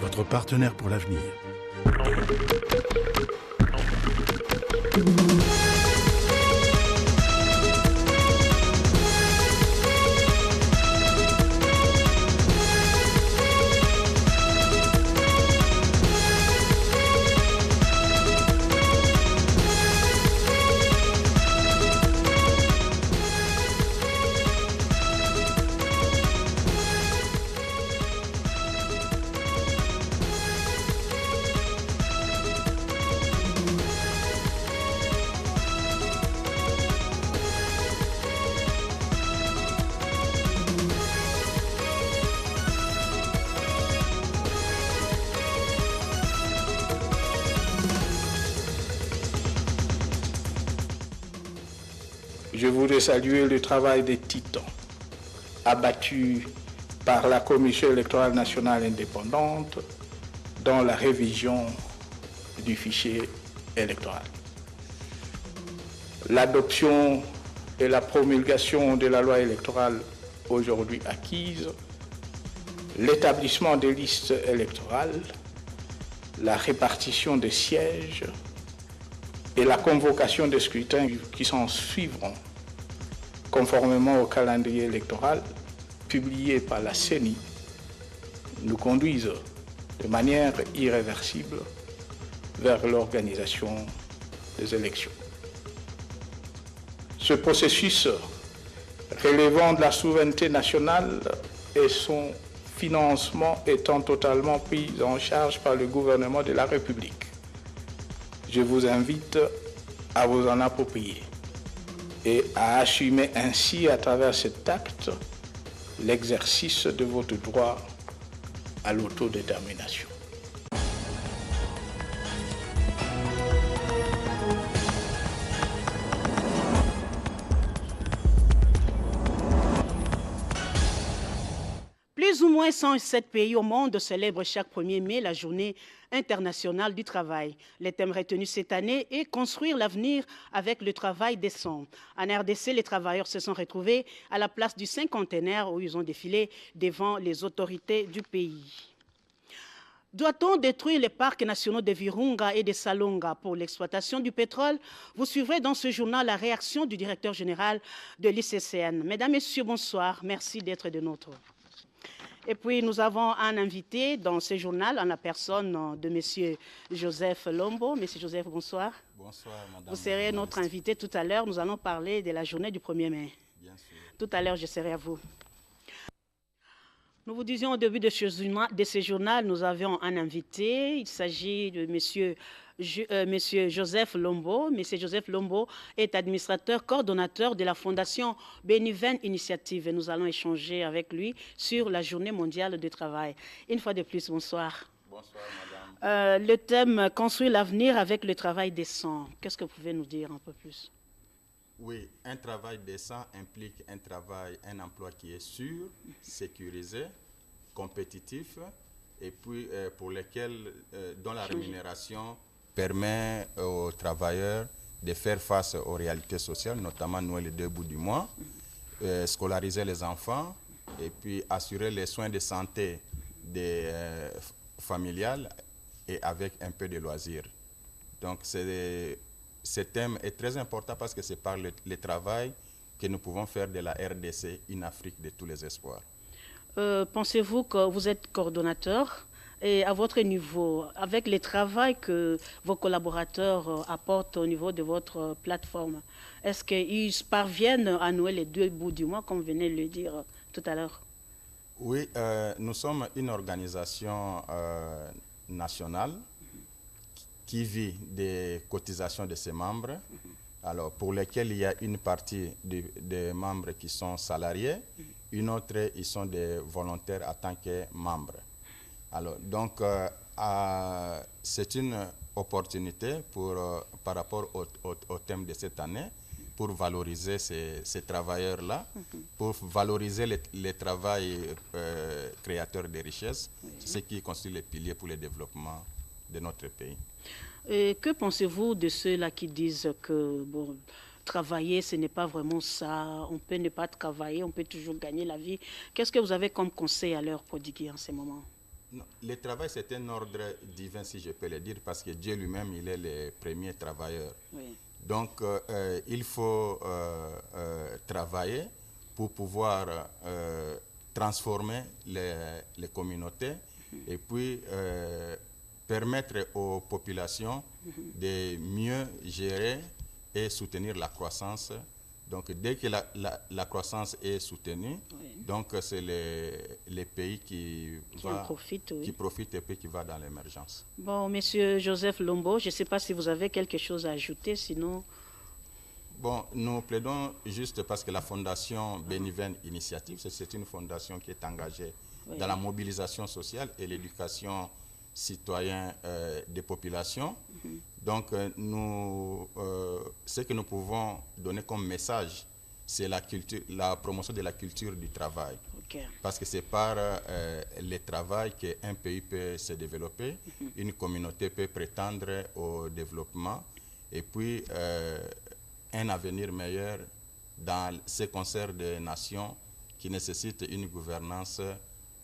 votre partenaire pour l'avenir. Je voudrais saluer le travail des titans abattus par la Commission électorale nationale indépendante dans la révision du fichier électoral. L'adoption et la promulgation de la loi électorale aujourd'hui acquise, l'établissement des listes électorales, la répartition des sièges et la convocation des scrutins qui s'en suivront conformément au calendrier électoral publié par la CENI nous conduisent de manière irréversible vers l'organisation des élections. Ce processus relevant de la souveraineté nationale et son financement étant totalement pris en charge par le gouvernement de la République, je vous invite à vous en approprier et à assumer ainsi à travers cet acte l'exercice de votre droit à l'autodétermination. Plus ou moins 107 pays au monde célèbrent chaque 1er mai la journée internationale du travail. Le thème retenu cette année est « Construire l'avenir avec le travail décent ». En RDC, les travailleurs se sont retrouvés à la place du cinquantenaire où ils ont défilé devant les autorités du pays. Doit-on détruire les parcs nationaux de Virunga et de Salonga pour l'exploitation du pétrole? Vous suivrez dans ce journal la réaction du directeur général de l'ICCN. Mesdames, Messieurs, bonsoir. Merci d'être de notre. Et puis, nous avons un invité dans ce journal, en la personne de M. Joseph Lombo. M. Joseph, bonsoir. Bonsoir, madame. Vous serez notre invité tout à l'heure. Nous allons parler de la journée du 1er mai. Bien sûr. Tout à l'heure, je serai à vous. Nous vous disions au début de ce journal, nous avions un invité. Il s'agit de Monsieur Joseph Lombo. Monsieur Joseph Lombo est administrateur coordonnateur de la Fondation Béniven Initiative. Et nous allons échanger avec lui sur la Journée mondiale du travail. Une fois de plus, bonsoir. Bonsoir, madame. Le thème « Construire l'avenir avec le travail décent ». Qu'est-ce que vous pouvez nous dire un peu plus? Oui, un travail décent implique un emploi qui est sûr, sécurisé, compétitif, et puis pour lequel, dont la rémunération permet aux travailleurs de faire face aux réalités sociales, notamment nouer les 2 bouts du mois, scolariser les enfants, et puis assurer les soins de santé familiales et avec un peu de loisirs. Donc, ce thème est très important parce que c'est par le travail que nous pouvons faire de la RDC une Afrique de tous les espoirs. Pensez-vous que vous êtes coordonnateur et à votre niveau, avec le travail que vos collaborateurs apportent au niveau de votre plateforme, est-ce qu'ils parviennent à nouer les 2 bouts du mois, comme vous venez de le dire tout à l'heure? Oui, nous sommes une organisation nationale qui vit des cotisations de ses membres, alors pour lesquels il y a une partie des membres qui sont salariés, une autre, ils sont des volontaires en tant que membres. Alors, donc, c'est une opportunité par rapport au thème de cette année pour valoriser ces travailleurs-là, pour valoriser le travail créateur de richesses, ce qui constitue les piliers pour le développement de notre pays. Et que pensez-vous de ceux-là qui disent que bon, travailler, ce n'est pas vraiment ça, on peut ne pas travailler, on peut toujours gagner la vie? Qu'est-ce que vous avez comme conseil à leur prodiguer en ce moment? Non, le travail, c'est un ordre divin, si je peux le dire, parce que Dieu lui-même, il est le premier travailleur. Oui. Donc, il faut travailler pour pouvoir transformer les communautés et puis permettre aux populations de mieux gérer et soutenir la croissance. Donc, dès que la croissance est soutenue, donc c'est les pays qui profitent et puis qui va dans l'émergence. Bon, Monsieur Joseph Lombo, je ne sais pas si vous avez quelque chose à ajouter, sinon... Bon, nous plaidons juste parce que la Fondation Béniven Initiative, c'est une fondation qui est engagée dans la mobilisation sociale et l'éducation citoyenne des populations. Donc, ce que nous pouvons donner comme message, c'est la promotion de la culture du travail. Parce que c'est par le travail qu'un pays peut se développer, une communauté peut prétendre au développement, et puis un avenir meilleur dans ces concerts de nations qui nécessitent une gouvernance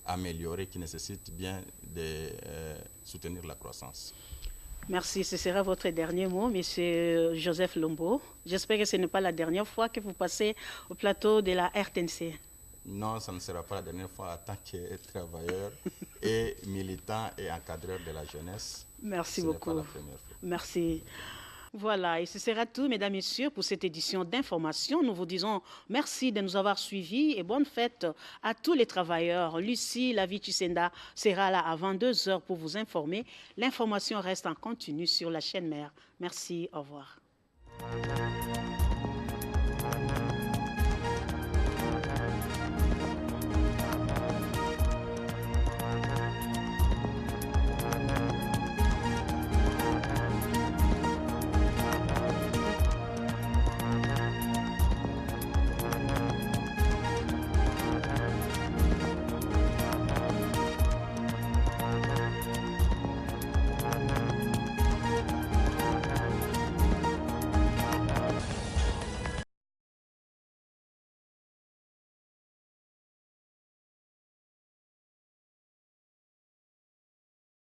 améliorée, qui nécessite bien de soutenir la croissance. Merci. Ce sera votre dernier mot, Monsieur Joseph Lombo. J'espère que ce n'est pas la dernière fois que vous passez au plateau de la RTNC. Non, ça ne sera pas la dernière fois en tant que travailleur et militant et encadreur de la jeunesse. Merci beaucoup. Pas la première fois. Merci. Voilà, et ce sera tout, mesdames, messieurs, pour cette édition d'information. Nous vous disons merci de nous avoir suivis et bonne fête à tous les travailleurs. Lucie Lavi-Chisenda sera là à 22h pour vous informer. L'information reste en continu sur la chaîne mère. Merci, au revoir.